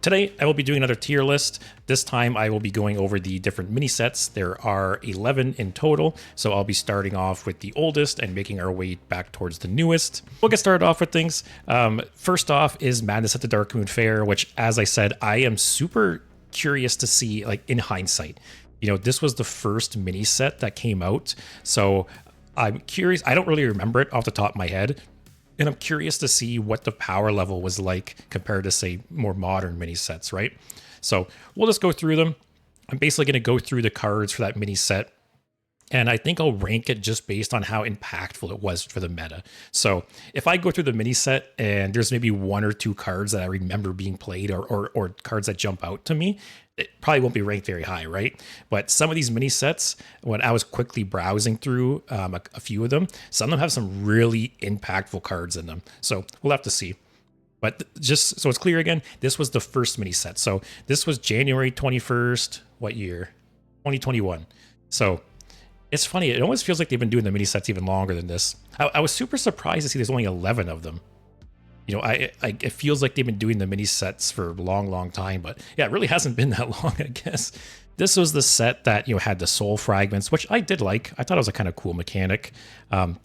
Today, I will be doing another tier list. This time, I will be going over the different mini sets. There are 11 in total, so I'll be starting off with the oldest and making our way back towards the newest. We'll get started off with things. First off is Madness at the Darkmoon Faire, which, as I said, I am super curious to see, like, in hindsight. You know, this was the first mini set that came out, so I'm curious. I don't really remember it off the top of my head. And I'm curious to see what the power level was like compared to, say, more modern mini sets, right? So we'll just go through them. I'm basically going to go through the cards for that mini set. And I think I'll rank it just based on how impactful it was for the meta. So if I go through the mini set and there's maybe one or two cards that I remember being played or cards that jump out to me, it probably won't be ranked very high, right? But some of these mini sets, when I was quickly browsing through a few of them, some of them have some really impactful cards in them. So we'll have to see. But just so it's clear again, this was the first mini set. So this was January 21st, what year? 2021. So it's funny, it almost feels like they've been doing the mini sets even longer than this. I was super surprised to see there's only 11 of them. You know, it feels like they've been doing the mini sets for a long time, but yeah, it really hasn't been that long, I guess. This was the set that, you know, had the soul fragments, which I did like. I thought it was a kind of cool mechanic.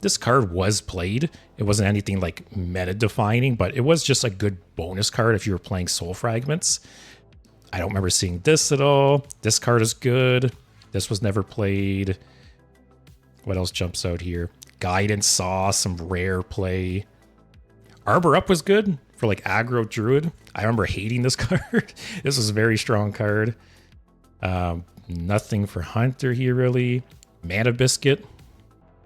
This card was played. It wasn't anything like meta defining, but it was just a good bonus card if you were playing soul fragments. I don't remember seeing this at all. This card is good. This was never played. What else jumps out here? Guidance saw some rare play. Arbor Up was good for like aggro druid. I remember hating this card. This was a very strong card. Nothing for Hunter here really. Mana Biscuit.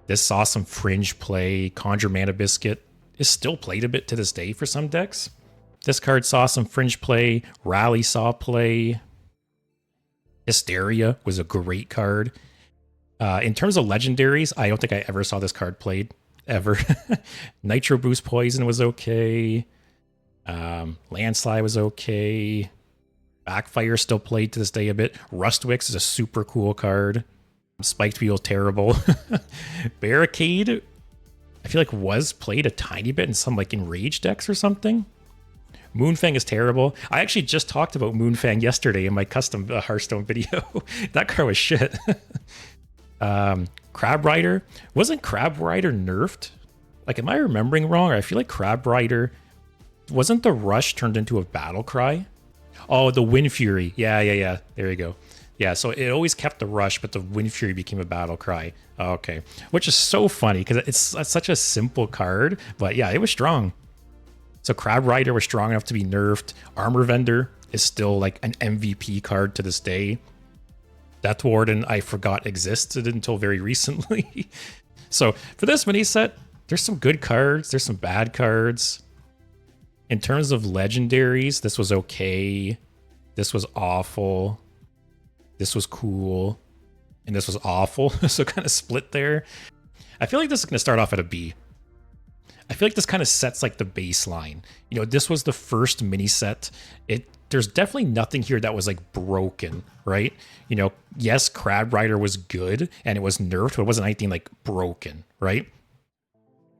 This saw some fringe play. Conjure Mana Biscuit is still played a bit to this day for some decks. This card saw some fringe play. Rally saw play. Hysteria was a great card. In terms of legendaries, I don't think I ever saw this card played. Ever. Nitro Boost Poison was okay. Landslide was okay. Backfire still played to this day a bit. Rustwix is a super cool card. Spiked Wheel, terrible. Barricade, I feel like was played a tiny bit in some like Enraged decks or something. Moonfang is terrible. I actually just talked about Moonfang yesterday in my custom Hearthstone video. That card was shit. Crab Rider. Wasn't Crab Rider nerfed? Like, am I remembering wrong? Or I feel like Crab Rider... Wasn't the Rush turned into a Battle Cry? Oh, the Wind Fury. Yeah. There you go. Yeah, so it always kept the Rush, but the Wind Fury became a Battle Cry. Okay. Which is so funny, because it's such a simple card. But yeah, it was strong. So Crab Rider was strong enough to be nerfed. Armor Vendor is still like an MVP card to this day. Death Warden, I forgot existed until very recently. So for this mini set, there's some good cards. There's some bad cards. In terms of legendaries, this was okay. This was awful. This was cool. And this was awful. So kind of split there. I feel like this is going to start off at a B. I feel like this kind of sets like the baseline. You know, this was the first mini set. There's definitely nothing here that was like broken, right? You know, yes, Crab Rider was good and it was nerfed, but it wasn't anything like broken, right?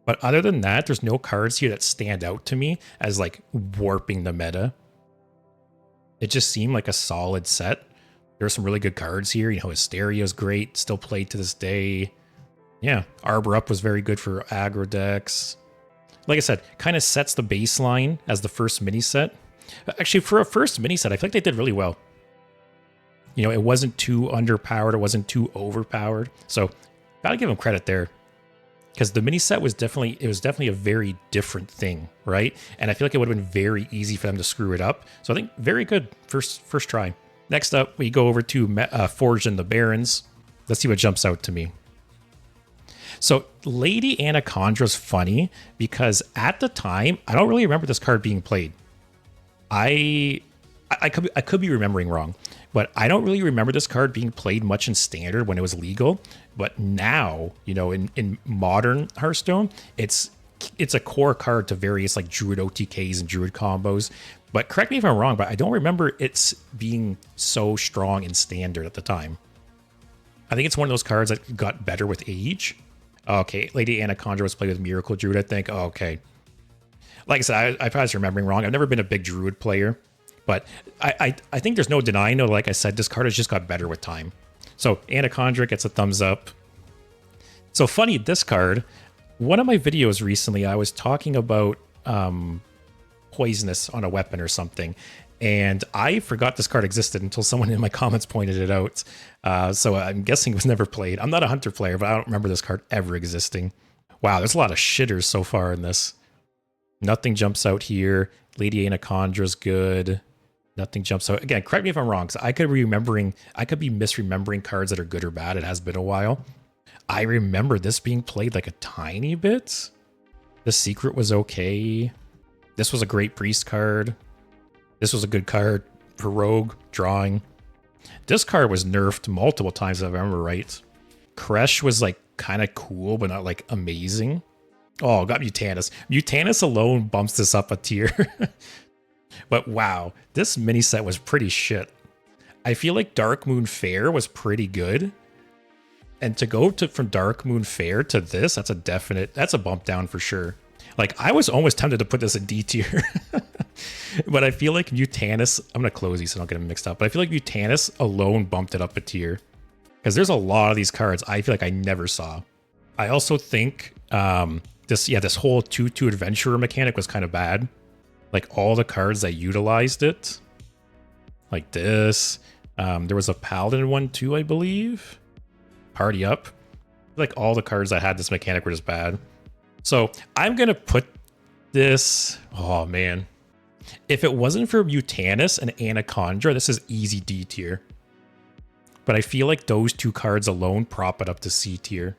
But other than that, there's no cards here that stand out to me as like warping the meta. It just seemed like a solid set. There's some really good cards here. You know, Hysteria is great, still played to this day. Yeah, Arbor Up was very good for aggro decks. Like I said, kind of sets the baseline as the first mini set. Actually, for a first mini set, I feel like they did really well. You know, it wasn't too underpowered. It wasn't too overpowered. So, gotta give them credit there. Because the mini set was definitely a very different thing, right? And I feel like it would have been very easy for them to screw it up. So I think very good first try. Next up, we go over to Forged in the Barrens. Let's see what jumps out to me. So Lady Anacondra's funny because at the time, I don't really remember this card being played. I could be remembering wrong, but I don't really remember this card being played much in Standard when it was legal. But now, you know, in modern Hearthstone, it's a core card to various like Druid OTKs and Druid combos. But correct me if I'm wrong, but I don't remember it's being so strong in Standard at the time. I think it's one of those cards that got better with age. Okay, Lady Anacondra was played with Miracle Druid, I think. Oh, okay. Like I said, I probably was remembering wrong. I've never been a big Druid player, But I think there's no denying, though, like I said, this card has just got better with time. So Anachondra gets a thumbs up. So funny, this card, one of my videos recently, I was talking about poisonous on a weapon or something. And I forgot this card existed until someone in my comments pointed it out. So I'm guessing it was never played. I'm not a Hunter player, but I don't remember this card ever existing. Wow, there's a lot of shitters so far in this. Nothing jumps out here. Lady Anacondra's good. Nothing jumps out. Again, correct me if I'm wrong, because I could be misremembering cards that are good or bad. It has been a while. I remember this being played like a tiny bit. The Secret was okay. This was a great priest card. This was a good card for rogue drawing. This card was nerfed multiple times, if I remember right. Kresh was like kind of cool, but not like amazing. Oh, got Mutanus. Mutanus alone bumps this up a tier. But wow, this mini set was pretty shit. I feel like Darkmoon Faire was pretty good. And to go from Darkmoon Faire to this, that's a bump down for sure. Like, I was almost tempted to put this in D tier. But I feel like Mutanus, I'm going to close these so I don't get them mixed up. But I feel like Mutanus alone bumped it up a tier. Because there's a lot of these cards I feel like I never saw. I also think this whole 2/2 adventurer mechanic was kind of bad. Like, all the cards that utilized it. Like this. There was a Paladin one too, I believe. Party Up. Like, all the cards that had this mechanic were just bad. So, I'm going to put this... Oh, man. If it wasn't for Mutanus and Anachondra, this is easy D tier. But I feel like those two cards alone prop it up to C tier.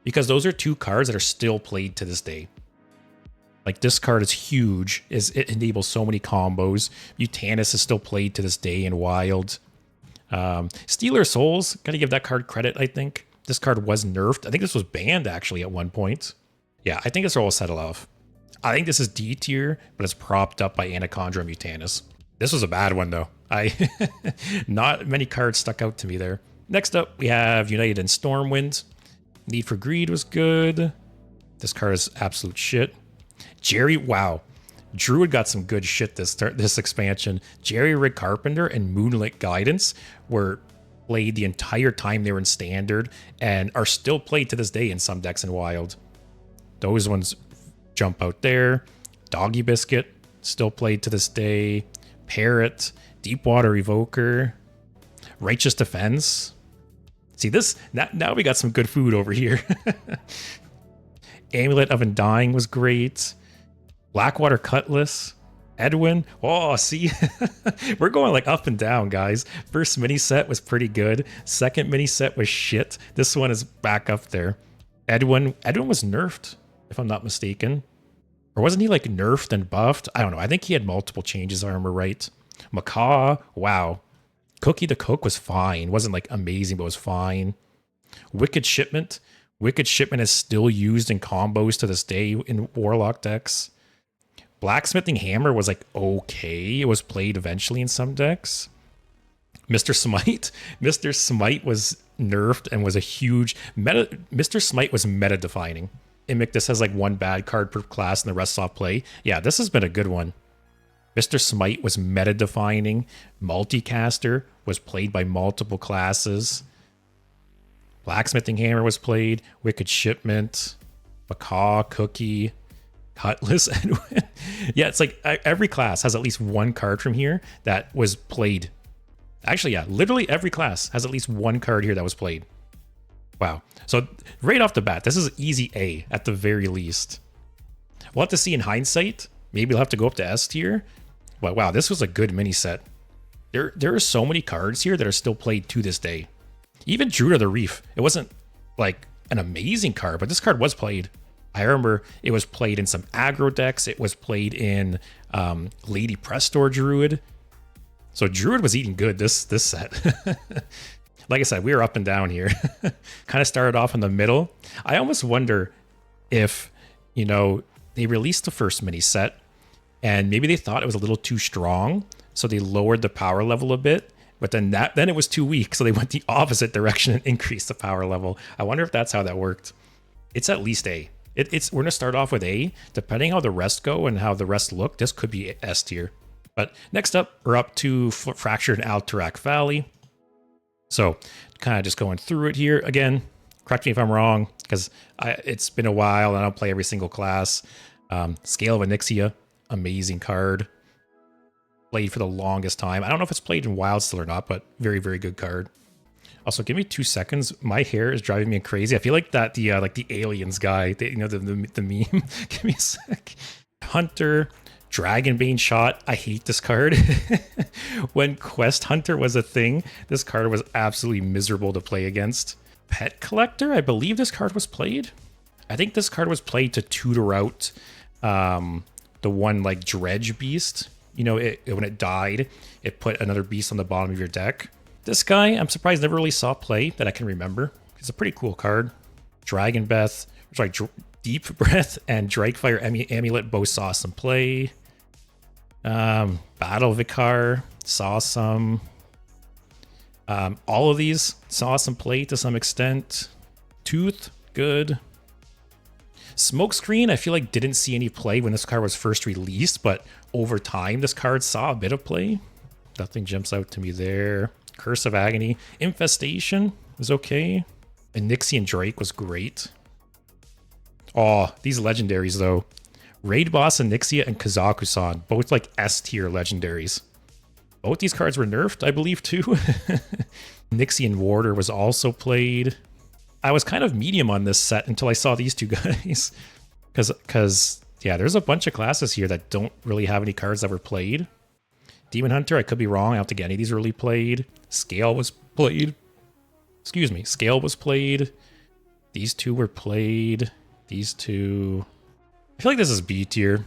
Because those are two cards that are still played to this day. Like, this card is huge. It enables so many combos. Mutanus is still played to this day in Wild. Stealer Souls, gotta give that card credit, I think. This card was nerfed. I think this was banned, actually, at one point. Yeah, I think this will settle off. I think this is D tier, but it's propped up by Anachondra and Mutanus. This was a bad one, though. Not many cards stuck out to me there. Next up, we have United and Stormwind. Need for Greed was good. This card is absolute shit. Jerry, wow. Druid got some good shit this expansion. Jerry Rig Carpenter and Moonlit Guidance were played the entire time they were in Standard and are still played to this day in some decks in Wild. Those ones jump out there. Doggy Biscuit, still played to this day. Parrot, Deepwater Evoker, Righteous Defense. See this? Now we got some good food over here. Amulet of Undying was great. Blackwater Cutlass. Edwin. Oh, see? We're going like up and down, guys. First mini set was pretty good. Second mini set was shit. This one is back up there. Edwin was nerfed, if I'm not mistaken. Or wasn't he like nerfed and buffed? I don't know. I think he had multiple changes, if I remember right. Macaw. Wow. Cookie the Cook was fine. Wasn't like amazing, but was fine. Wicked Shipment. Wicked Shipment is still used in combos to this day in Warlock decks. Blacksmithing Hammer was like okay. It was played eventually in some decks. Mr. Smite. Mr. Smite was nerfed and was a huge meta. Mr. Smite was meta defining. Invictus has like one bad card per class and the rest off play. Yeah, this has been a good one. Mr. Smite was meta defining. Multicaster was played by multiple classes. Blacksmithing Hammer was played. Wicked Shipment. Macaw, Cookie, Cutlass, Edwin. Yeah, it's like every class has at least one card from here that was played. Actually, yeah, literally every class has at least one card here that was played. Wow. So right off the bat, this is easy A at the very least. We'll have to see in hindsight. Maybe we'll have to go up to S tier. But wow, this was a good mini set. There are so many cards here that are still played to this day. Even Druid of the Reef. It wasn't like an amazing card, but this card was played. I remember it was played in some aggro decks. It was played in Lady Prestor Druid. So Druid was eating good this set. Like I said, we were up and down here. Kind of started off in the middle. I almost wonder if, you know, they released the first mini set and maybe they thought it was a little too strong. So they lowered the power level a bit. But then it was too weak. So they went the opposite direction and increased the power level. I wonder if that's how that worked. It's at least A. We're going to start off with A. Depending how the rest go and how the rest look, this could be S tier. But next up, we're up to Fractured and Alterac Valley. So kind of just going through it here. Again, correct me if I'm wrong, because it's been a while and I don't play every single class. Scale of Onyxia, amazing card. Played for the longest time. I don't know if it's played in Wild still or not, but very, very good card. Also, give me 2 seconds. My hair is driving me crazy. I feel like that the aliens guy, the meme. Give me a sec. Hunter, Dragonbane Shot. I hate this card. When Quest Hunter was a thing, this card was absolutely miserable to play against. Pet Collector, I believe this card was played. I think this card was played to tutor out the one like Dredge Beast. You know, when it died, it put another beast on the bottom of your deck. This guy, I'm surprised never really saw play that I can remember. It's a pretty cool card. Deep Breath and Drakefire Amulet both saw some play. Battle Vicar saw some. All of these saw some play to some extent. Tooth, good. Smokescreen, I feel like didn't see any play when this card was first released, but over time, this card saw a bit of play. Nothing jumps out to me there. Curse of Agony. Infestation was okay. Onyxian Drake was great. Oh, these legendaries, though. Raid Boss Onyxia and Kazakusan, both like S tier legendaries. Both these cards were nerfed, I believe, too. Onyxian Warder was also played. I was kind of medium on this set until I saw these two guys. Because, yeah, there's a bunch of classes here that don't really have any cards that were played. Demon Hunter, I could be wrong. I don't think any of these are really played. Scale was played. Excuse me. Scale was played. These two were played. These two. I feel like this is B tier.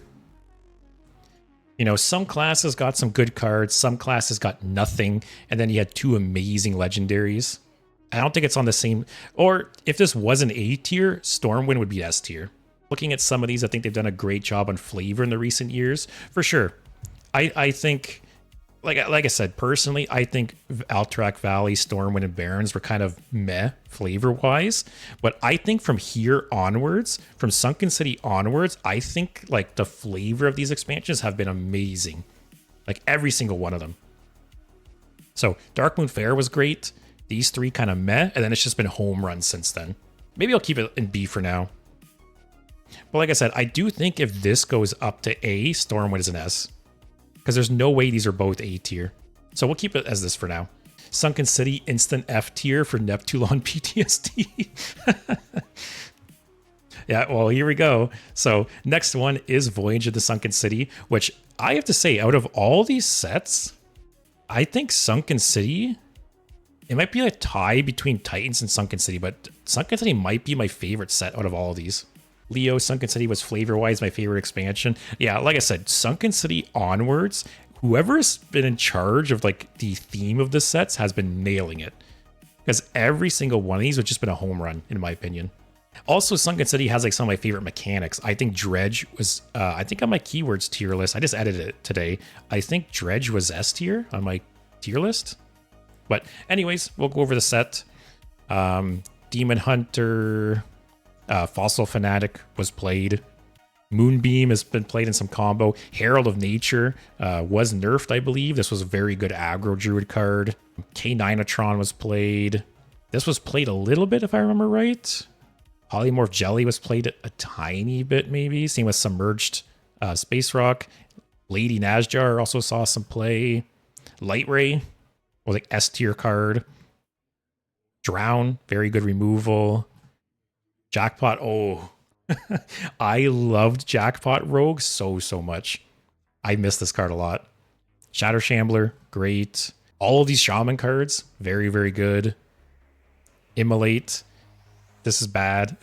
You know, some classes got some good cards. Some classes got nothing. And then you had 2 amazing legendaries. I don't think it's on the same... Or if this was an A tier, Stormwind would be S tier. Looking at some of these, I think they've done a great job on flavor in the recent years. For sure. I think... Like I said, personally, I think Alterac Valley, Stormwind, and Barrens were kind of meh flavor-wise. But I think from here onwards, from Sunken City onwards, I think like the flavor of these expansions have been amazing. Like every single one of them. So Darkmoon Faire was great. These 3 kind of meh, and then it's just been home runs since then. Maybe I'll keep it in B for now. But like I said, I do think if this goes up to A, Stormwind is an S. Because there's no way these are both A tier. So we'll keep it as this for now. Sunken City, instant F tier for Neptulon PTSD. Yeah, well, here we go. So next one is Voyage of the Sunken City, which I have to say, out of all these sets, I think Sunken City, it might be a tie between Titans and Sunken City, but Sunken City might be my favorite set out of all of these. Leo, Sunken City was flavor-wise my favorite expansion. Yeah, like I said, Sunken City onwards, whoever's been in charge of like the theme of the sets has been nailing it. Because every single one of these has just been a home run, in my opinion. Also, Sunken City has like some of my favorite mechanics. I think Dredge was, I think on my keywords tier list, I just edited it today. I think Dredge was S tier on my tier list. But anyways, we'll go over the set. Demon Hunter... Fossil Fanatic was played. Moonbeam has been played in some combo. Herald of Nature was nerfed, I believe. This was a very good aggro druid card. K-Ninatron was played. This was played a little bit, if I remember right. Polymorph Jelly was played a tiny bit, maybe. Same with Submerged Space Rock. Lady Nazjar also saw some play. Light Ray was like S tier card. Drown, very good removal. Jackpot, oh, I loved Jackpot Rogue so much. I miss this card a lot. Shatter Shambler, great. All of these Shaman cards, very, very good. Immolate, this is bad.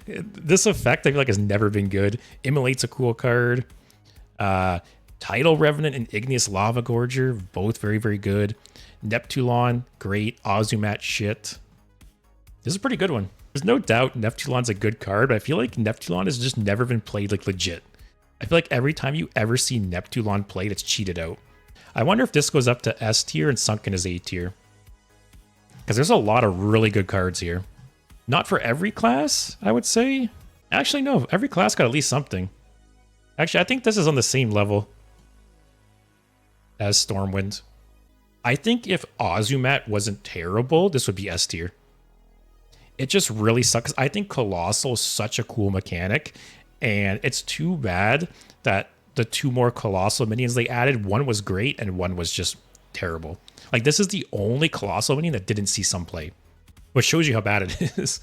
This effect I feel like has never been good. Immolate's a cool card. Tidal Revenant and Igneous Lava Gorger, both very, very good. Neptulon, great. Ozumat, shit. This is a pretty good one. There's no doubt Neptulon's a good card, but I feel like Neptulon has just never been played like legit. I feel like every time you ever see Neptulon played, it's cheated out. I wonder if this goes up to S tier and Sunken is A tier. Because there's a lot of really good cards here. Not for every class, I would say. Actually, no. Every class got at least something. Actually, I think this is on the same level. as Stormwind. I think if Ozumat wasn't terrible, this would be S tier. It just really sucks. I think Colossal is such a cool mechanic, and it's too bad that the 2 more Colossal minions they added, one was great and one was just terrible. Like, this is the only Colossal minion that didn't see some play, which shows you how bad it is.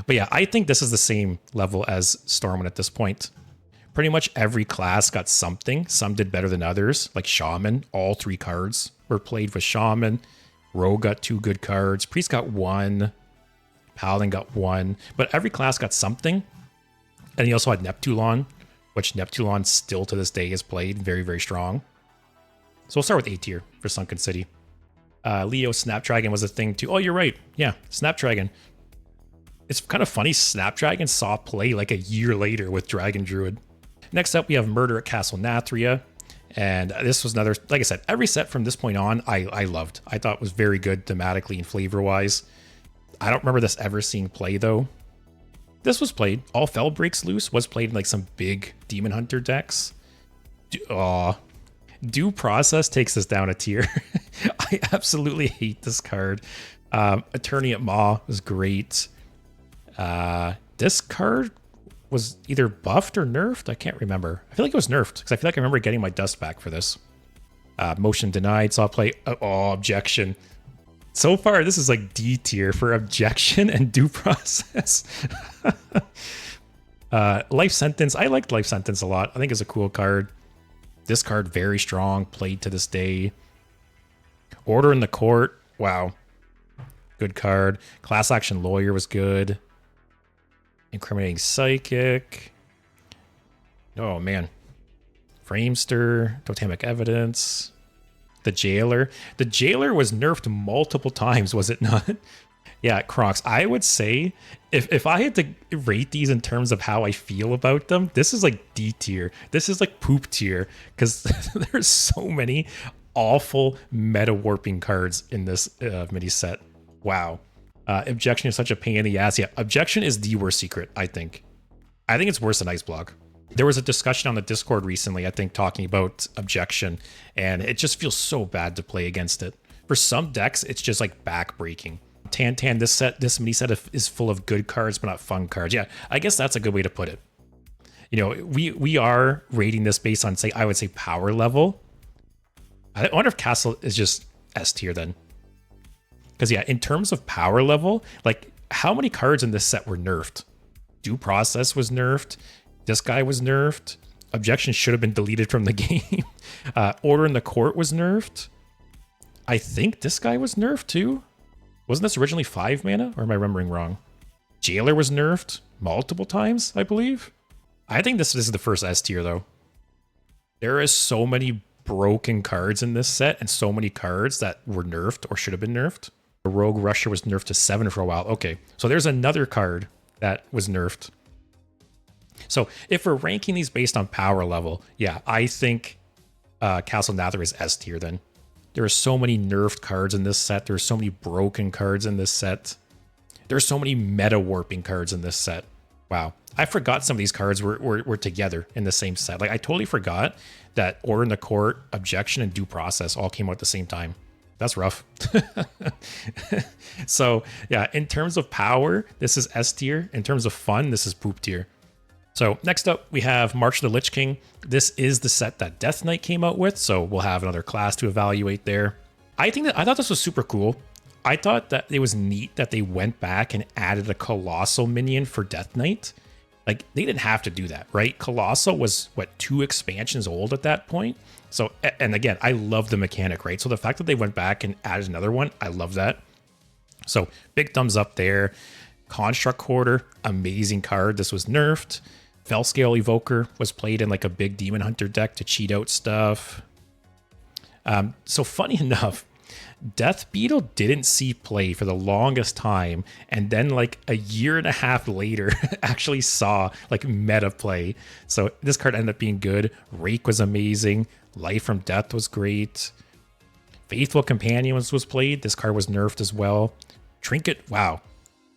But yeah, I think this is the same level as Stormwind at this point. Pretty much every class got something. Some did better than others, like Shaman. All 3 cards were played with Shaman. Rogue got 2 good cards. Priest got 1. Paladin got 1. But every class got something. And you also had Neptulon, which Neptulon still to this day is played very, very strong. So we'll start with A tier for Sunken City. Leo Snapdragon was a thing too. Oh, you're right. Yeah, Snapdragon. It's kind of funny, Snapdragon saw play like a year later with Dragon Druid. Next up, we have Murder at Castle Nathria. And this was another, like I said, every set from this point on, I loved. I thought it was very good thematically and flavor-wise. I don't remember this ever seeing play, though. This was played. All Fel Breaks Loose was played in like some big Demon Hunter decks. Due Process takes this down a tier. I absolutely hate this card. Attorney at Maw was great. This card was either buffed or nerfed. I can't remember. I feel like it was nerfed because I feel like I remember getting my dust back for this. Motion Denied, saw play. Oh, Objection. So far, this is like D tier for Objection and Due Process. Life Sentence. I liked Life Sentence a lot. I think it's a cool card. This card, very strong, played to this day. Order in the Court. Wow. Good card. Class Action Lawyer was good. Incriminating Psychic. Oh, man. Framester. Totemic Evidence. The Jailer. The Jailer was nerfed multiple times, was it not? Yeah, Crocs. I would say if I had to rate these in terms of how I feel about them, this is like D tier. This is like poop tier because there's so many awful meta warping cards in this mini set. Wow. Objection is such a pain in the ass. Yeah, Objection is the worst secret, I think. I think it's worse than Ice Block. There was a discussion on the Discord recently, I think, talking about Objection, and it just feels so bad to play against it. For some decks, it's just like back-breaking. Tan, this mini set is full of good cards, but not fun cards. Yeah, I guess that's a good way to put it. You know, we are rating this based on, say, I would say power level. I wonder if Castle is just S tier then. Because yeah, in terms of power level, like how many cards in this set were nerfed? Due Process was nerfed. This guy was nerfed. Objection should have been deleted from the game. Order in the Court was nerfed. I think this guy was nerfed too. Wasn't this originally 5 mana? Or am I remembering wrong? Jailer was nerfed multiple times, I believe. I think this is the first S tier though. There is so many broken cards in this set and so many cards that were nerfed or should have been nerfed. The Rogue Rusher was nerfed to 7 for a while. Okay, so there's another card that was nerfed. So if we're ranking these based on power level, yeah, I think Castle Nathria is S tier then. There are so many nerfed cards in this set. There are so many broken cards in this set. There are so many meta warping cards in this set. Wow. I forgot some of these cards were together in the same set. Like I totally forgot that Order in the Court, Objection, and Due Process all came out at the same time. That's rough. So yeah, in terms of power, this is S tier. In terms of fun, this is poop tier. So next up, we have March of the Lich King. This is the set that Death Knight came out with, so we'll have another class to evaluate there. I thought this was super cool. I thought that it was neat that they went back and added a Colossal minion for Death Knight. Like, they didn't have to do that, right? Colossal was, what, 2 expansions old at that point? So, and again, I love the mechanic, right? So the fact that they went back and added another one, I love that. So, big thumbs up there. Construct Quarter, amazing card. This was nerfed. Fellscale Evoker was played in like a big Demon Hunter deck to cheat out stuff. So funny enough, Death Beetle didn't see play for the longest time, and then like a year and a half later actually saw like meta play. So this card ended up being good. Rake was amazing. Life from Death was great. Faithful Companions was played. This card was nerfed as well. Trinket, wow.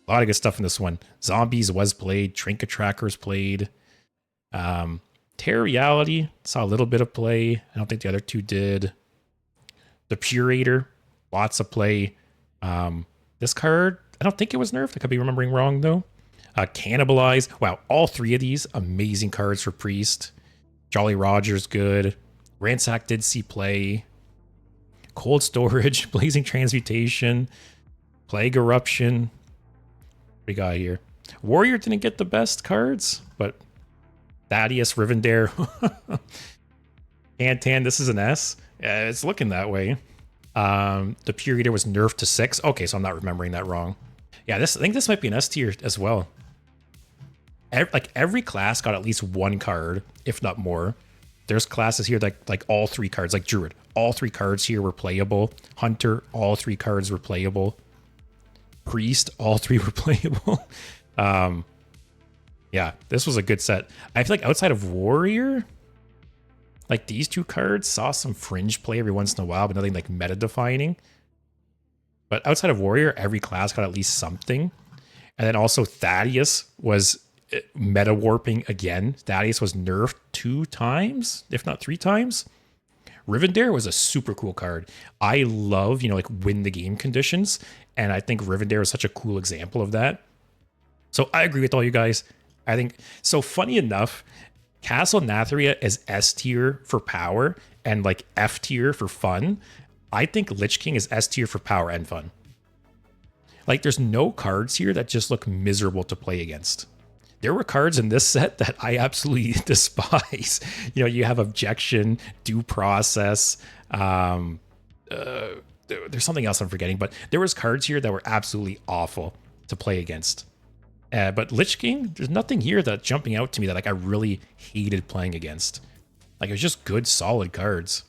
A lot of good stuff in this one. Zombies was played. Trinket Trackers played. Terror Reality saw a little bit of play. I don't think the other two did. The Purator, lots of play. This card, I don't think it was nerfed. I could be remembering wrong though. Cannibalize. Wow, all three of these amazing cards for Priest. Jolly Roger's good. Ransack did see play. Cold Storage, Blazing Transmutation, Plague Eruption. What we got here? Warrior didn't get the best cards, but Thaddeus, Rivendare. Antan, this is an S. Yeah, it's looking that way. The Purator was nerfed to 6. Okay, so I'm not remembering that wrong. Yeah, I think this might be an S tier as well. Every class got at least one card, if not more. There's classes here that like all 3 cards, like Druid. All 3 cards here were playable. Hunter, all 3 cards were playable. Priest, all 3 were playable. Yeah, this was a good set. I feel like outside of Warrior, like these 2 cards saw some fringe play every once in a while, but nothing like meta defining. But outside of Warrior, every class got at least something. And then also Thaddeus was meta warping again. Thaddeus was nerfed 2 times, if not 3 times. Rivendare was a super cool card. I love, like win the game conditions. And I think Rivendare is such a cool example of that. So I agree with all you guys. I think, so funny enough, Castle Nathria is S tier for power and like F tier for fun. I think Lich King is S tier for power and fun. Like there's no cards here that just look miserable to play against. There were cards in this set that I absolutely despise. You have Objection, Due Process. There's something else I'm forgetting, but there was cards here that were absolutely awful to play against. But Lich King, there's nothing here that's jumping out to me that like I really hated playing against. Like it was just good, solid cards.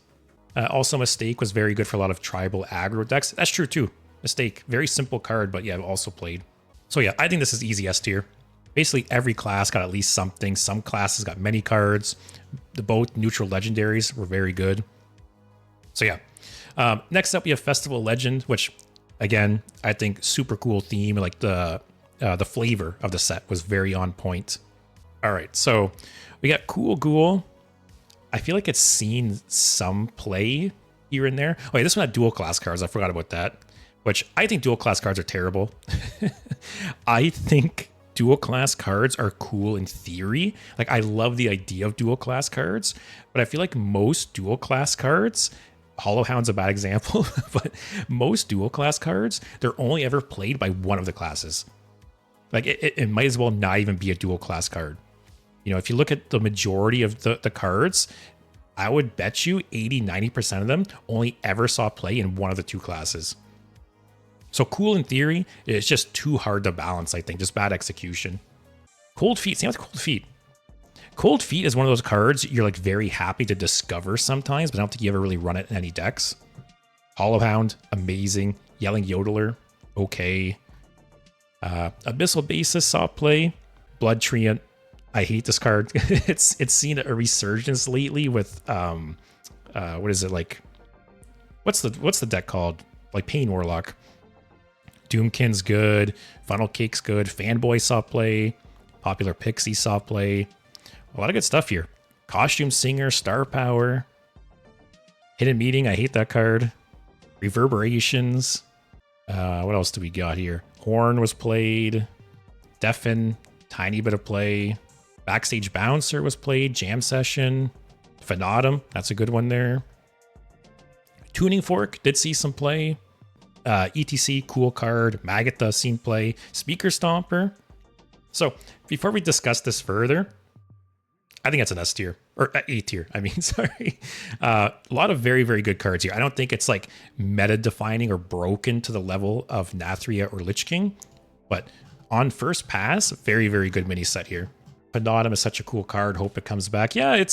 Also, Mistake was very good for a lot of tribal aggro decks. That's true too. Mistake, very simple card, but yeah, I've also played. So yeah, I think this is easy S tier. Basically, every class got at least something. Some classes got many cards. Both neutral legendaries were very good. So yeah. Next up, we have Festival Legend, which, again, I think super cool theme. Like the flavor of the set was very on point. All right, so we got Cool Ghoul. I feel like it's seen some play here and there. Oh, yeah, this one had dual class cards. I forgot about that. Which I think dual class cards are terrible. I think dual class cards are cool in theory. Like I love the idea of dual class cards, but I feel like most dual class cards, Hollowhound's a bad example, but most dual class cards, they're only ever played by one of the classes. Like it might as well not even be a dual class card. If you look at the majority of the cards, I would bet you 80-90% of them only ever saw play in one of the 2 classes. So cool in theory, it's just too hard to balance, I think. Just bad execution. Cold Feet, same with Cold Feet. Cold Feet is one of those cards you're like very happy to discover sometimes, but I don't think you ever really run it in any decks. Hollowhound, amazing. Yelling Yodeler, okay. Abyssal Basis saw play. Blood Treant, I hate this card. it's seen a resurgence lately with what is it like? What's the deck called? Like Pain Warlock. Doomkin's good. Funnel Cake's good. Fanboy saw play. Popular Pixie saw play. A lot of good stuff here. Costume Singer, Star Power. Hidden Meeting, I hate that card. Reverberations. What else do we got here? Horn was played. Deafen, tiny bit of play. Backstage Bouncer was played. Jam Session. Fanatum, that's a good one there. Tuning Fork did see some play. ETC, cool card. Magatha, seen play. Speaker Stomper. So, before we discuss this further, I think that's an S tier. Or A tier, I mean, sorry. A lot of very, very good cards here. I don't think it's like meta-defining or broken to the level of Nathria or Lich King. But on first pass, very, very good mini set here. Fanatum is such a cool card. Hope it comes back. Yeah,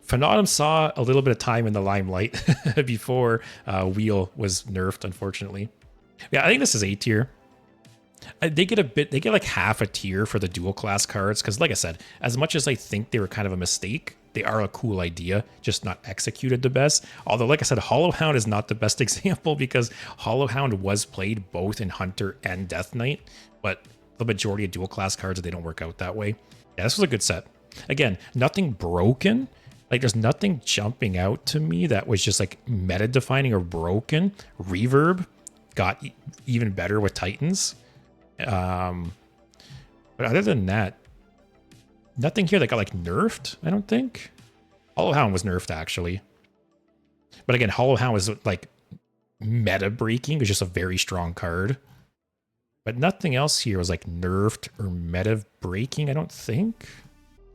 Fanatum saw a little bit of time in the limelight before Wheel was nerfed, unfortunately. Yeah, I think this is A tier. They get like half a tier for the dual class cards, because like I said, as much as I think they were kind of a mistake, they are a cool idea, just not executed the best. Although, like I said, Hollowhound is not the best example, because Hollowhound was played both in Hunter and Death Knight, but the majority of dual class cards, they don't work out that way. Yeah, this was a good set. Again, nothing broken, Like, there's nothing jumping out to me that was just like meta defining or broken. Reverb got even better with Titans. But other than that, nothing here that got like nerfed, I don't think. Hollow Hound was nerfed actually. But again, Hollow Hound was like meta breaking. It was just a very strong card. But nothing else here was like nerfed or meta breaking, I don't think.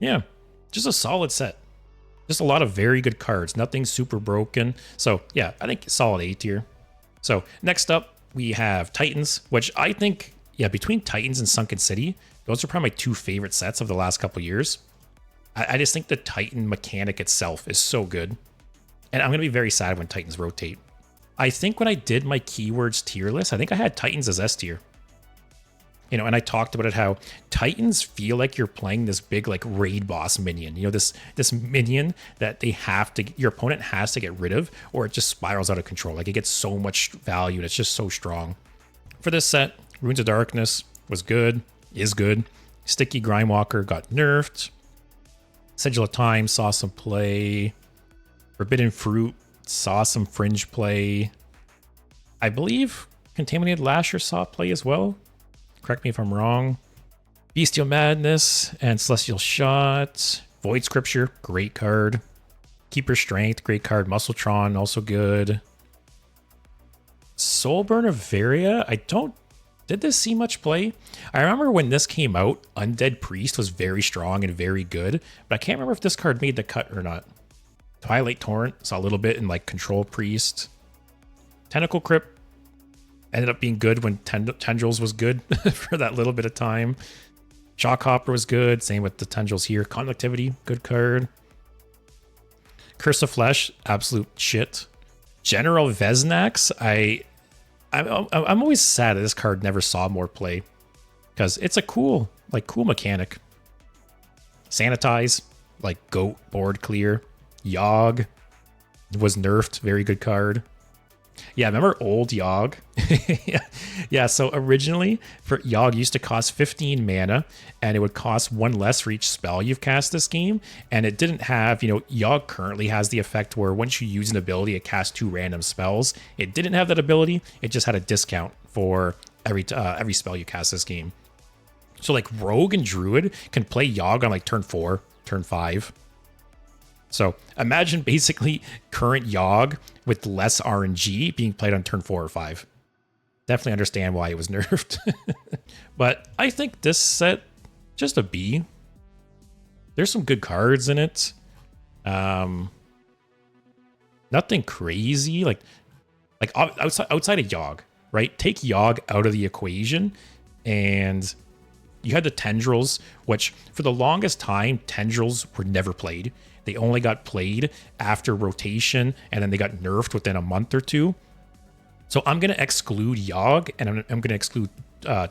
Yeah, just a solid set. Just a lot of very good cards. Nothing super broken. So yeah, I think solid A tier. So next up, we have Titans, which I think, yeah, between Titans and Sunken City, those are probably my two favorite sets of the last couple years. I just think the Titan mechanic itself is so good. And I'm going to be very sad when Titans rotate. I think when I did my keywords tier list, I think I had Titans as S tier. You know, and I talked about it how Titans feel like you're playing this big like raid boss minion. You know, this minion that your opponent has to get rid of, or it just spirals out of control. Like it gets so much value and it's just so strong. For this set, Runes of Darkness was good, is good. Sticky Grimewalker got nerfed. Sigil of Time saw some play. Forbidden Fruit saw some fringe play. I believe Contaminated Lasher saw play as well. Correct me if I'm wrong. Bestial Madness and Celestial Shot. Void Scripture, great card. Keeper Strength, great card. Muscletron, also good. Soulburn of Varia, did this see much play? I remember when this came out, Undead Priest was very strong and very good, but I can't remember if this card made the cut or not. Twilight Torrent, saw a little bit in like Control Priest. Tentacle Crypt ended up being good when Tendrils was good for that little bit of time. Shockhopper was good, same with the Tendrils here. Conductivity, good card. Curse of Flesh, absolute shit. General Vesnax, I'm always sad that this card never saw more play because it's a cool mechanic. Sanitize, like Goat, board clear. Yogg was nerfed, very good card. Yeah, remember old Yogg? yeah, so originally for Yogg used to cost 15 mana and it would cost 1 less for each spell you've cast this game. And it didn't have, Yogg currently has the effect where once you use an ability, it casts 2 random spells. It didn't have that ability. It just had a discount for every spell you cast this game. So like Rogue and Druid can play Yogg on like turn 4, turn 5. So imagine basically current Yogg with less RNG being played on turn 4 or 5. Definitely understand why it was nerfed. But I think this set, just a B. There's some good cards in it. Nothing crazy. Like outside of Yogg, right? Take Yogg out of the equation and you had the Tendrils, which for the longest time, Tendrils were never played. They only got played after rotation, and then they got nerfed within a month or two. So I'm going to exclude Yogg, and I'm going to exclude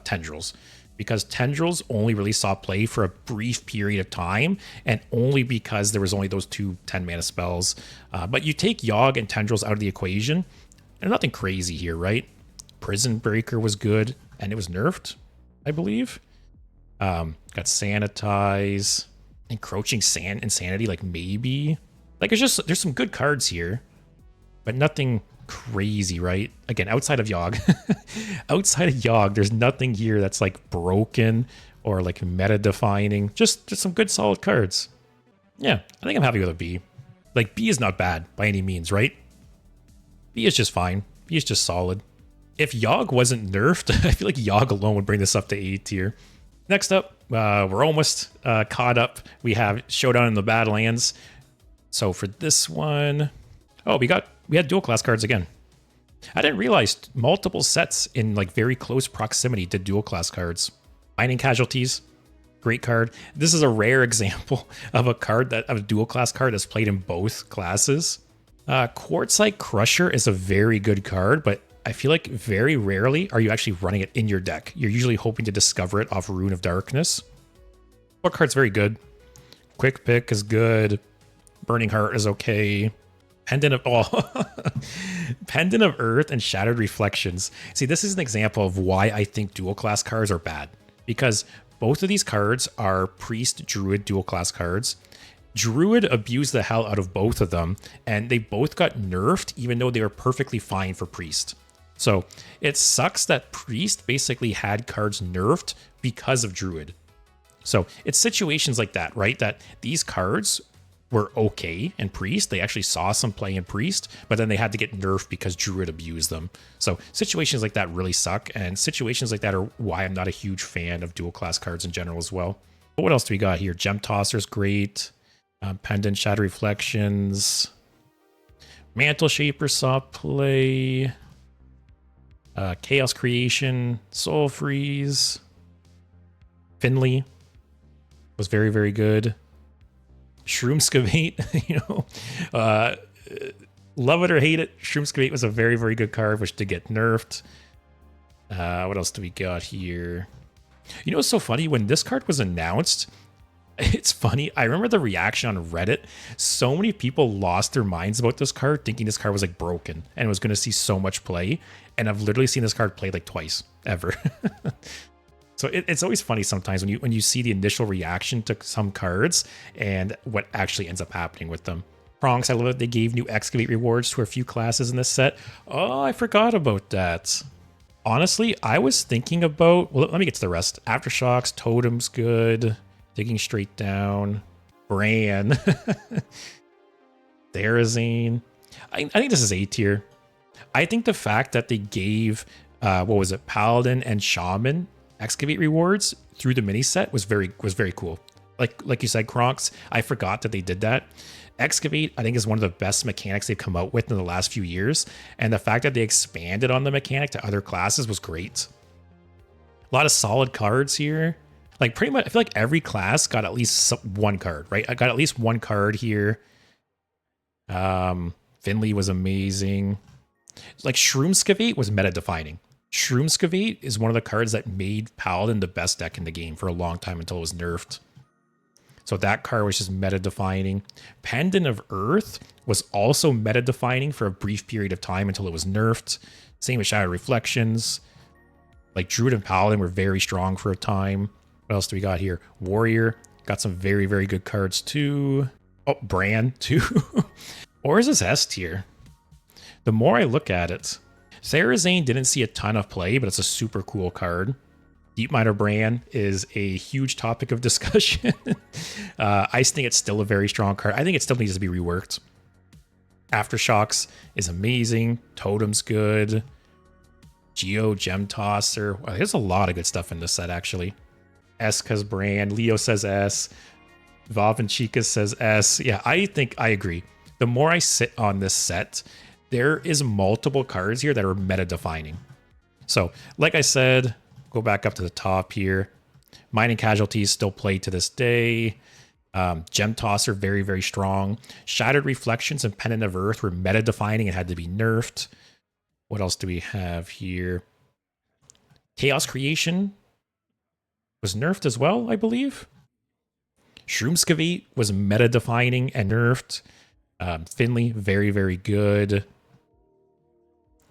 Tendrils, because Tendrils only really saw play for a brief period of time, and only because there was only those 2 10-mana spells. But you take Yogg and Tendrils out of the equation, and nothing crazy here, right? Prison Breaker was good, and it was nerfed, I believe. Got Sanitize. Encroaching Insanity, like maybe. Like it's just, there's some good cards here, but nothing crazy, right? Again, outside of Yogg. Outside of Yogg, there's nothing here that's like broken or like meta defining. Just some good solid cards. Yeah, I think I'm happy with a B. Like B is not bad by any means, right? B is just fine. B is just solid. If Yogg wasn't nerfed, I feel like Yogg alone would bring this up to A tier. Next up, we're almost caught up. We have Showdown in the Badlands. So for this one, we had dual class cards again. I didn't realize multiple sets in like very close proximity did dual class cards. Mining Casualties, great card. This is a rare example of a dual class card that's played in both classes. Quartzite Crusher is a very good card, but I feel like very rarely are you actually running it in your deck. You're usually hoping to discover it off Rune of Darkness. Board card's very good. Quick Pick is good. Burning Heart is okay. Pendant of Earth and Shattered Reflections. See, this is an example of why I think dual class cards are bad. Because both of these cards are Priest Druid dual class cards. Druid abused the hell out of both of them, and they both got nerfed even though they were perfectly fine for Priest. So it sucks that Priest basically had cards nerfed because of Druid. So it's situations like that, right? That these cards were okay in Priest. They actually saw some play in Priest, but then they had to get nerfed because Druid abused them. So situations like that really suck, and situations like that are why I'm not a huge fan of dual class cards in general as well. But what else do we got here? Gem Tosser's great. Pendant, Shadow Reflections. Mantle Shaper saw play. Chaos Creation, Soul Freeze. Finley was very, very good. Shroomscavate, you know, love it or hate it, Shroomscavate was a very, very good card, which did get nerfed. What else do we got here? You know, it's so funny, when this card was announced, it's funny, I remember the reaction on Reddit. So many people lost their minds about this card, thinking this card was like broken and was going to see so much play. And I've literally seen this card played like twice, ever. So it's always funny sometimes when you see the initial reaction to some cards and what actually ends up happening with them. Prongs, I love that they gave new Excavate rewards to a few classes in this set. Oh, I forgot about that. Honestly, I was thinking about... Well, let me get to the rest. Aftershocks, Totem's good. Digging Straight Down. Bran. Therazane. I think this is A tier. I think the fact that they gave, what was it, Paladin and Shaman Excavate rewards through the mini set was very cool. Like you said, Kronks, I forgot that they did that. Excavate, I think, is one of the best mechanics they've come out with in the last few years, and the fact that they expanded on the mechanic to other classes was great. A lot of solid cards here. Like pretty much, I feel like every class got at least one card, right? I got at least one card here. Finley was amazing. Like Shroomscavate was meta defining. Shroomscavate is one of the cards that made Paladin the best deck in the game for a long time until it was nerfed. So that card was just meta-defining. Pendant of Earth was also meta-defining for a brief period of time until it was nerfed. Same with Shadow Reflections. Like Druid and Paladin were very strong for a time. What else do we got here? Warrior. Got some very, very good cards too. Oh, Bran too. Or is this S tier? The more I look at it, Therazane didn't see a ton of play, but it's a super cool card. Deep Miner Bran is a huge topic of discussion. I think it's still a very strong card. I think it still needs to be reworked. Aftershocks is amazing. Totem's good. Geo, Gem Tosser. Wow, there's a lot of good stuff in this set, actually. Eska's Bran. Leo says S. Vav and Chica says S. Yeah, I think I agree. The more I sit on this set, there is multiple cards here that are meta-defining. So, like I said, go back up to the top here. Mining Casualties still play to this day. Gem Tosser, very, very strong. Shattered Reflections and Pendant of Earth were meta-defining and had to be nerfed. What else do we have here? Chaos Creation was nerfed as well, I believe. Shroomscavate was meta-defining and nerfed. Finley, very, very good.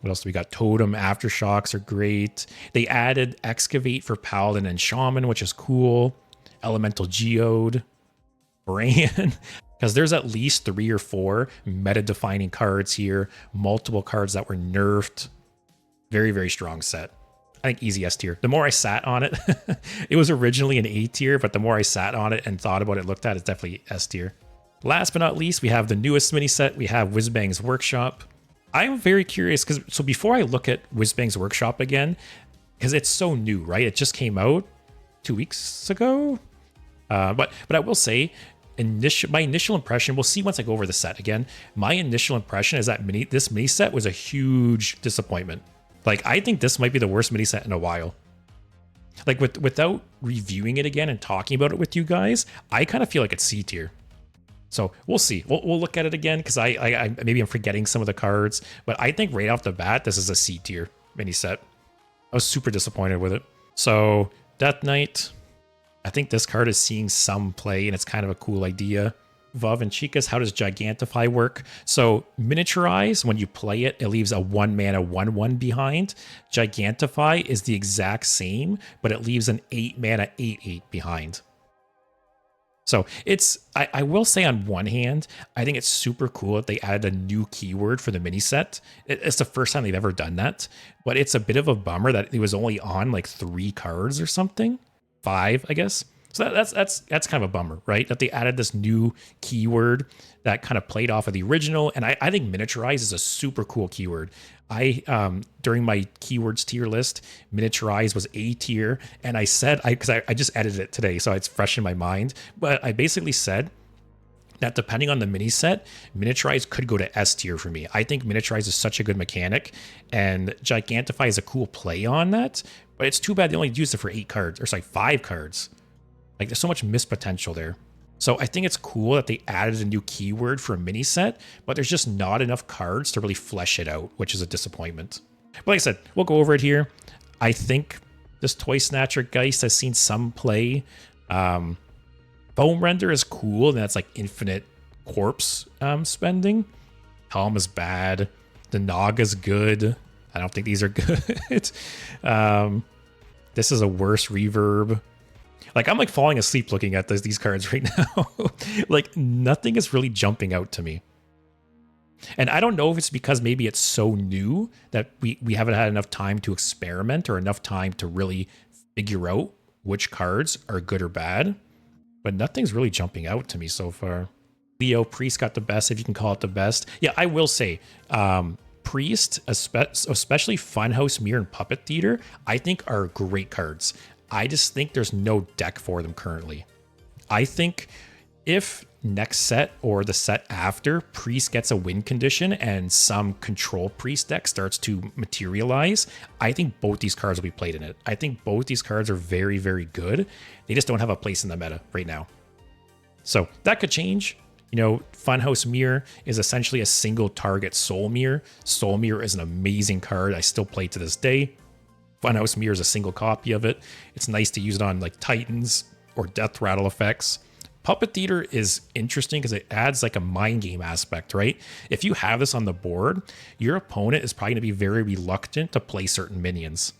What else do we got? Totem, Aftershocks are great. They added Excavate for Paladin and Shaman, which is cool. Elemental Geode. Bran. Because there's at least 3 or 4 meta-defining cards here. Multiple cards that were nerfed. Very, very strong set. I think easy S tier. The more I sat on it, it was originally an A tier, but the more I sat on it and thought about it, looked at it, it's definitely S tier. Last but not least, we have the newest mini set. We have Whizbang's Workshop. I'm very curious because so before I look at Whizbang's Workshop again, because it's so new, right? It just came out 2 weeks ago. But I will say, my initial impression, we'll see once I go over the set again. My initial impression is that this mini set was a huge disappointment. Like, I think this might be the worst mini set in a while. Like, without reviewing it again and talking about it with you guys, I kind of feel like it's C tier. So we'll see. We'll look at it again because I maybe I'm forgetting some of the cards, but I think right off the bat this is a C tier mini set. I was super disappointed with it. So Death Knight, I think this card is seeing some play and it's kind of a cool idea. Vav and Chicas, how does Gigantify work? So miniaturize, when you play it, it leaves a 1-mana 1/1 behind. Gigantify is the exact same, but it leaves an 8-mana 8/8 behind. So I will say on one hand, I think it's super cool that they added a new keyword for the mini set. It's the first time they've ever done that, but it's a bit of a bummer that it was only on like 3 cards or something, 5, I guess. So that's kind of a bummer, right? That they added this new keyword that kind of played off of the original. And I think miniaturize is a super cool keyword. During my keywords tier list, miniaturize was A tier. And I said, because I just edited it today, so it's fresh in my mind. But I basically said that depending on the mini set, miniaturize could go to S tier for me. I think miniaturize is such a good mechanic, and Gigantify is a cool play on that. But it's too bad they only used it for 8 cards, or sorry, 5 cards. Like, there's so much missed potential there. So I think it's cool that they added a new keyword for a mini set, but there's just not enough cards to really flesh it out, which is a disappointment. But like I said, we'll go over it here. I think this Toy Snatcher Geist has seen some play. Foam Render is cool, and that's like infinite corpse spending. Helm is bad. The Nog is good. I don't think these are good. This is a worse reverb. Like, I'm like falling asleep looking at these cards right now. Like, nothing is really jumping out to me. And I don't know if it's because maybe it's so new that we haven't had enough time to experiment or enough time to really figure out which cards are good or bad. But nothing's really jumping out to me so far. Leo, Priest got the best, if you can call it the best. Yeah, I will say, Priest, especially Funhouse, Mirror, and Puppet Theater, I think are great cards. I just think there's no deck for them currently. I think if next set or the set after Priest gets a win condition and some control Priest deck starts to materialize, I think both these cards will be played in it. I think both these cards are very, very good. They just don't have a place in the meta right now. So that could change. You know, Funhouse Mirror is essentially a single target Soul Mirror. Soul Mirror is an amazing card I still play to this day. Funhouse Mirror is a single copy of it. It's nice to use it on like Titans or Death Rattle effects. Puppet Theater is interesting because it adds like a mind game aspect, right? If you have this on the board, your opponent is probably going to be very reluctant to play certain minions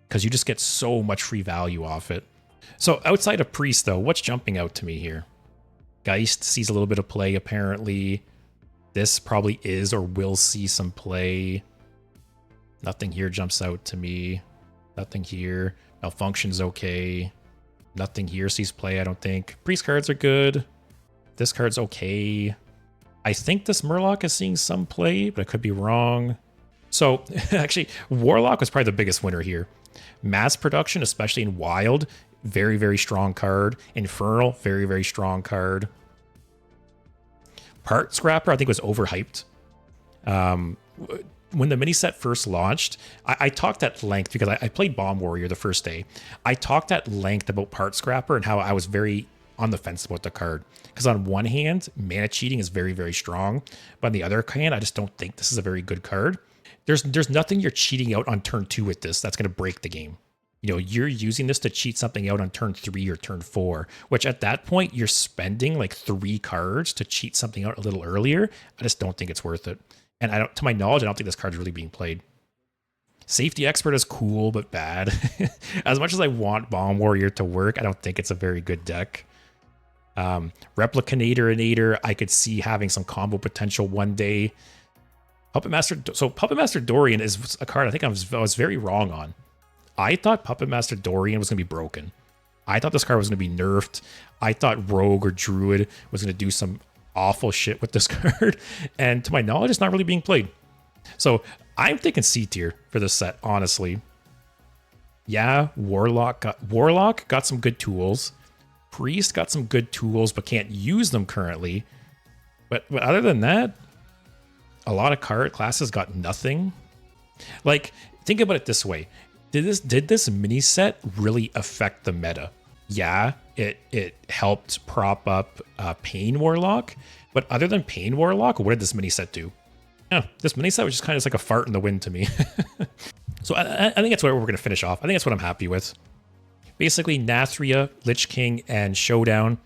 because you just get so much free value off it. So outside of Priest, though, what's jumping out to me here? Geist sees a little bit of play, apparently. This probably is or will see some play. Nothing here jumps out to me. Nothing here. Malfunction's okay. Nothing here sees play, I don't think. Priest cards are good. This card's okay. I think this Murloc is seeing some play, but I could be wrong. So, actually, Warlock was probably the biggest winner here. Mass production, especially in Wild, very, very strong card. Infernal, very, very strong card. Part Scrapper, I think, was overhyped. When the mini set first launched, I talked at length because I played Bomb Warrior the first day. I talked at length about Part Scrapper and how I was very on the fence about the card. Because on one hand, mana cheating is very, very strong. But on the other hand, I just don't think this is a very good card. There's nothing you're cheating out on turn 2 with this that's going to break the game. You know, you're using this to cheat something out on turn 3 or turn 4, which at that point, you're spending like 3 cards to cheat something out a little earlier. I just don't think it's worth it. And I don't, to my knowledge, I don't think this card's really being played. Safety Expert is cool, but bad. As much as I want Bomb Warrior to work, I don't think it's a very good deck. Replicanator, I could see having some combo potential one day. Puppet Master Dorian is a card I think I was very wrong on. I thought Puppet Master Dorian was going to be broken. I thought this card was going to be nerfed. I thought Rogue or Druid was going to do some awful shit with this card, and to my knowledge, it's not really being played. So I'm thinking C tier for this set, honestly. Yeah, Warlock got some good tools. Priest got some good tools, but can't use them currently. But other than that, a lot of card classes got nothing. Like, think about it this way: did this mini set really affect the meta? Yeah, it helped prop up Pain Warlock, but other than Pain Warlock, what did this mini set do? Yeah, this mini set was just kind of like a fart in the wind to me. So I think that's where we're going to finish off. I think that's what I'm happy with. Basically, Nathria, Lich King, and Showdown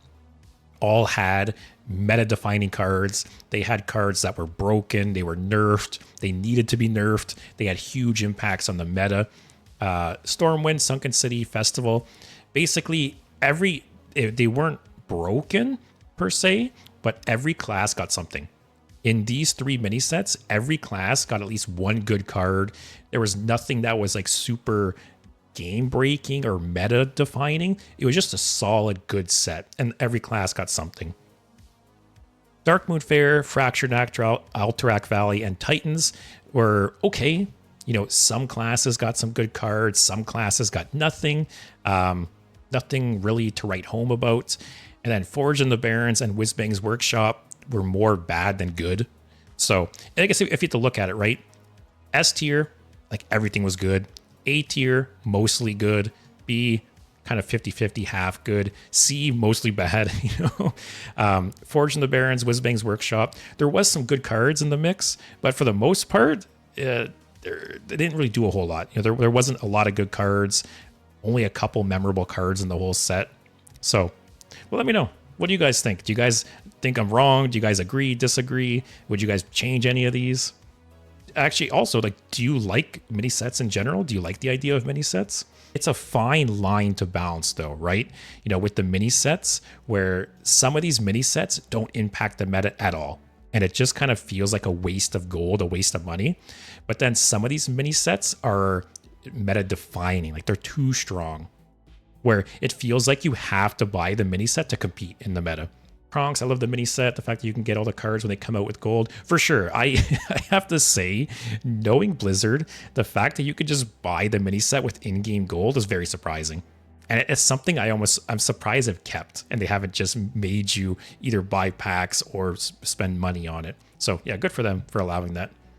all had meta-defining cards. They had cards that were broken, they were nerfed, they needed to be nerfed, they had huge impacts on the meta. Stormwind, Sunken City, Festival, basically they weren't broken per se, but every class got something. In these 3 mini sets, every class got at least one good card. There was nothing that was like super game breaking or meta defining. It was just a solid good set, and every class got something. Darkmoon, Faire, Fractured Nathria, Alterac Valley, and Titans were okay. You know, some classes got some good cards, some classes got nothing. Nothing really to write home about. And then Forge and the Barrens and Whizbang's Workshop were more bad than good. So I guess if you have to look at it, right? S tier, like everything was good. A tier, mostly good. B, kind of 50-50, half good. C, mostly bad. You know, Forge and the Barrens, Whizbang's Workshop. There was some good cards in the mix, but for the most part, they didn't really do a whole lot. You know, there wasn't a lot of good cards. Only a couple memorable cards in the whole set. So, well, let me know. What do you guys think? Do you guys think I'm wrong? Do you guys agree, disagree? Would you guys change any of these? Actually, also, like, do you like mini sets in general? Do you like the idea of mini sets? It's a fine line to balance, though, right? You know, with the mini sets, where some of these mini sets don't impact the meta at all. And it just kind of feels like a waste of gold, a waste of money. But then some of these mini sets are meta defining, like they're too strong, where it feels like you have to buy the mini set to compete in the meta. Pronks, I love the mini set, the fact that you can get all the cards when they come out with gold. For sure, I have to say, knowing Blizzard, the fact that you could just buy the mini set with in-game gold is very surprising. And it's something I'm surprised have kept, and they haven't just made you either buy packs or spend money on it. So yeah, good for them for allowing that.